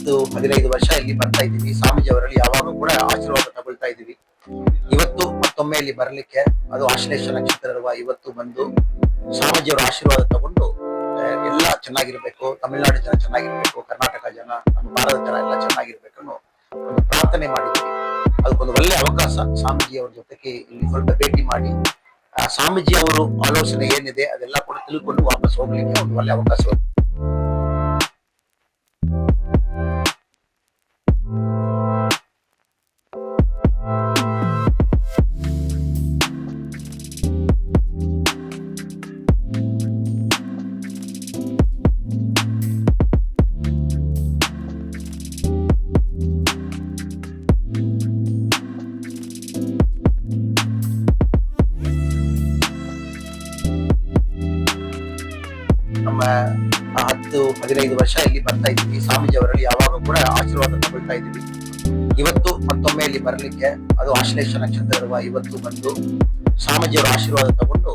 10-15 ವರ್ಷ ಇಲ್ಲಿ ಬರ್ತಾ ಇದ್ದೀವಿ. ಸ್ವಾಮೀಜಿ ಅವರಲ್ಲಿ ಯಾವಾಗ ಕೂಡ ಆಶೀರ್ವಾದ ತಗೊಳ್ತಾ ಇದ್ದೀವಿ. ಇವತ್ತು ಮತ್ತೊಮ್ಮೆ ಇಲ್ಲಿ ಬರಲಿಕ್ಕೆ, ಅದು ಆಶ್ಲೇಷ ನಕ್ಷತ್ರ ಇರುವ ಇವತ್ತು ಬಂದು ಸ್ವಾಮೀಜಿಯವರ ಆಶೀರ್ವಾದ ತಗೊಂಡು ಎಲ್ಲ ಚೆನ್ನಾಗಿರ್ಬೇಕು, ತಮಿಳುನಾಡು ಜನ ಚೆನ್ನಾಗಿರ್ಬೇಕು, ಕರ್ನಾಟಕ ಜನ, ನಮ್ಮ ಭಾರತ ಜನ ಎಲ್ಲ ಚೆನ್ನಾಗಿರ್ಬೇಕು ಅನ್ನೋ ಒಂದು ಪ್ರಾರ್ಥನೆ ಮಾಡಿದ್ದೀವಿ. ಅದಕ್ಕೊಂದು ಒಳ್ಳೆ ಅವಕಾಶ ಸ್ವಾಮೀಜಿಯವರ ಜೊತೆಗೆ ಇಲ್ಲಿ ಸ್ವಲ್ಪ ಭೇಟಿ ಮಾಡಿ ಸ್ವಾಮೀಜಿ ಅವರು ಆಲೋಚನೆ ಏನಿದೆ ಅದೆಲ್ಲ ಕೂಡ ತಿಳ್ಕೊಂಡು ವಾಪಸ್ ಹೋಗ್ಲಿಕ್ಕೆ ಒಂದು ಒಳ್ಳೆ ಅವಕಾಶ. ನಮ್ಮ 10-15 ವರ್ಷ ಇಲ್ಲಿ ಬರ್ತಾ ಇದ್ದೀವಿ. ಸ್ವಾಮೀಜಿ ಅವರಲ್ಲಿ ಯಾವಾಗ ಕೂಡ ಆಶೀರ್ವಾದ ತಗೊಳ್ತಾ ಇದ್ದೀವಿ. ಇವತ್ತು ಮತ್ತೊಮ್ಮೆ ಇಲ್ಲಿ ಬರಲಿಕ್ಕೆ, ಅದು ಆಶ್ಲೇಷ ನಕ್ಷತ್ರ ಇರುವ ಇವತ್ತು ಬಂದು ಸ್ವಾಮೀಜಿಯವರ ಆಶೀರ್ವಾದ ತಗೊಂಡು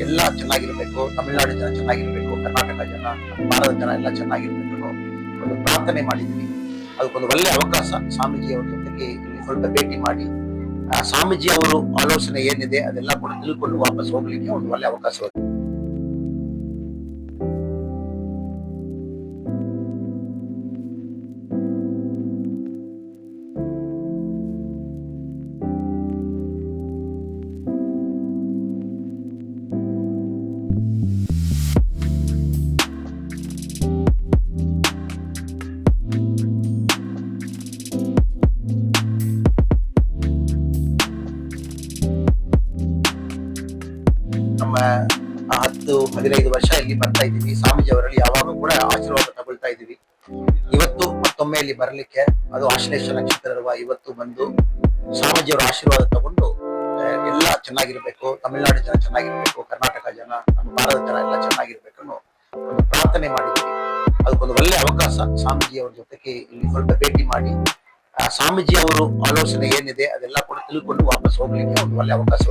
ಎಲ್ಲ ಚೆನ್ನಾಗಿರ್ಬೇಕು, ತಮಿಳುನಾಡು ಜನ ಚೆನ್ನಾಗಿರ್ಬೇಕು, ಕರ್ನಾಟಕ ಜನ, ನಮ್ಮ ಭಾರತ ಜನ ಎಲ್ಲ ಚೆನ್ನಾಗಿರ್ಬೇಕು ಅನ್ನೋ ಒಂದು ಪ್ರಾರ್ಥನೆ ಮಾಡಿದ್ವಿ. ಅದಕ್ಕೊಂದು ಒಳ್ಳೆ ಅವಕಾಶ ಸ್ವಾಮೀಜಿಯವರ ಜೊತೆಗೆ ಇಲ್ಲಿ ಸ್ವಲ್ಪ ಭೇಟಿ ಮಾಡಿ ಸ್ವಾಮೀಜಿ ಅವರು ಆಲೋಚನೆ ಏನಿದೆ ಅದೆಲ್ಲ ಕೂಡ ತಿಳ್ಕೊಂಡು ವಾಪಸ್ ಹೋಗ್ಲಿಕ್ಕೆ ಒಂದು ಒಳ್ಳೆ ಅವಕಾಶ. ನಮ್ಮ 10-15 ವರ್ಷ ಇಲ್ಲಿ ಬರ್ತಾ ಇದ್ದೀವಿ. ಸ್ವಾಮೀಜಿ ಅವರಲ್ಲಿ ಯಾವಾಗ ಕೂಡ ಆಶೀರ್ವಾದ ತಗೊಳ್ತಾ ಇದ್ದೀವಿ. ಇವತ್ತು ಮತ್ತೊಮ್ಮೆ ಇಲ್ಲಿ ಬರಲಿಕ್ಕೆ, ಅದು ಆಶ್ಲೇಷ ನಕ್ಷತ್ರ ಇರುವ ಇವತ್ತು ಬಂದು ಸ್ವಾಮೀಜಿಯವರ ಆಶೀರ್ವಾದ ತಗೊಂಡು ಎಲ್ಲ ಚೆನ್ನಾಗಿರ್ಬೇಕು, ತಮಿಳುನಾಡು ಜನ ಚೆನ್ನಾಗಿರ್ಬೇಕು, ಕರ್ನಾಟಕ ಜನ, ನಮ್ಮ ಭಾರತ ಜನ ಎಲ್ಲ ಚೆನ್ನಾಗಿರ್ಬೇಕು ಅನ್ನೋ ಒಂದು ಪ್ರಾರ್ಥನೆ ಮಾಡಿದ್ವಿ. ಅದಕ್ಕೊಂದು ಒಳ್ಳೆ ಅವಕಾಶ ಸ್ವಾಮೀಜಿಯವರ ಜೊತೆಗೆ ಇಲ್ಲಿ ಸ್ವಲ್ಪ ಭೇಟಿ ಮಾಡಿ ಸ್ವಾಮೀಜಿ ಅವರು ಆಲೋಚನೆ ಏನಿದೆ ಅದೆಲ್ಲ ಕೂಡ ತಿಳ್ಕೊಂಡು ವಾಪಸ್ ಹೋಗ್ಲಿಕ್ಕೆ ಒಂದು ಒಳ್ಳೆ ಅವಕಾಶ.